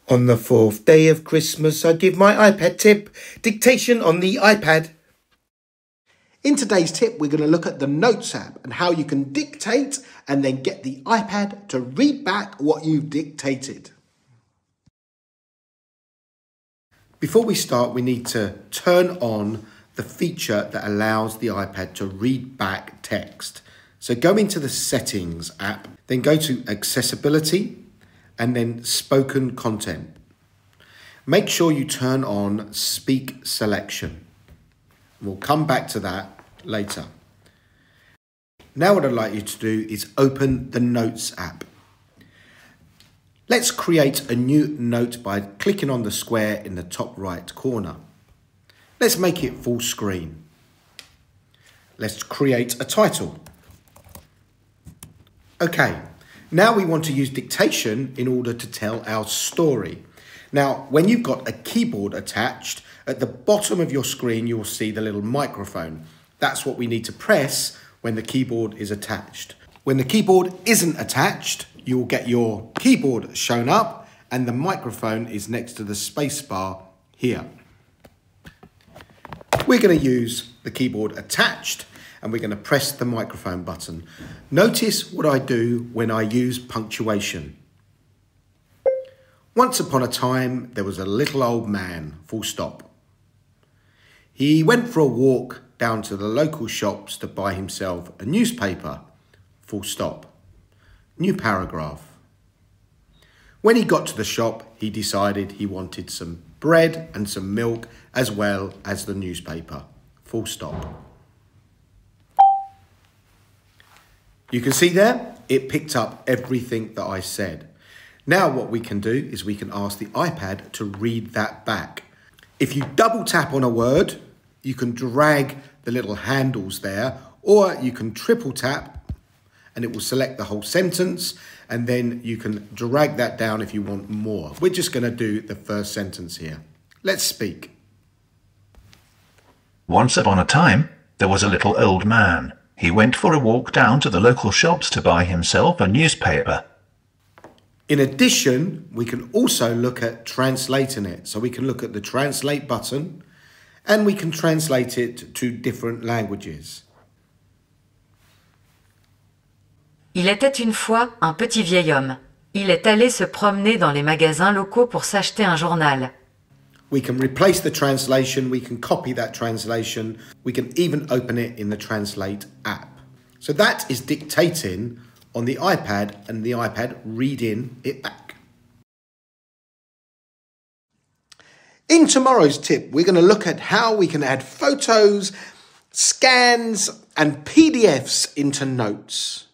On the fourth day of Christmas, I give my iPad tip, dictation on the iPad. In today's tip, we're going to look at the Notes app and how you can dictate and then get the iPad to read back what you've dictated. Before we start, we need to turn on the feature that allows the iPad to read back text. So go into the Settings app, then go to Accessibility and then Spoken Content. Make sure you turn on Speak Selection. We'll come back to that later. Now what I'd like you to do is open the Notes app. Let's create a new note by clicking on the square in the top right corner. Let's make it full screen. Let's create a title. Okay, now we want to use dictation in order to tell our story. Now, when you've got a keyboard attached, at the bottom of your screen, you'll see the little microphone. That's what we need to press when the keyboard is attached. When the keyboard isn't attached, you'll get your keyboard shown up and the microphone is next to the space bar here. We're going to use the keyboard attached and we're going to press the microphone button. Notice what I do when I use punctuation. Once upon a time, there was a little old man, full stop. He went for a walk down to the local shops to buy himself a newspaper, full stop. New paragraph. When he got to the shop, he decided he wanted some bread and some milk as well as the newspaper, full stop. You can see there, it picked up everything that I said. Now what we can do is we can ask the iPad to read that back. If you double tap on a word, you can drag the little handles there, or you can triple tap and it will select the whole sentence, and then you can drag that down if you want more. We're just going to do the first sentence here. Let's speak. Once upon a time, there was a little old man. He went for a walk down to the local shops to buy himself a newspaper. In addition, we can also look at translating it. So we can look at the translate button and we can translate it to different languages. Il était une fois un petit vieil homme. Il est allé se promener dans les magasins locaux pour s'acheter un journal. We can replace the translation, we can copy that translation, we can even open it in the Translate app. So that is dictating on the iPad and the iPad reading it back. In tomorrow's tip, we're going to look at how we can add photos, scans, and PDFs into Notes.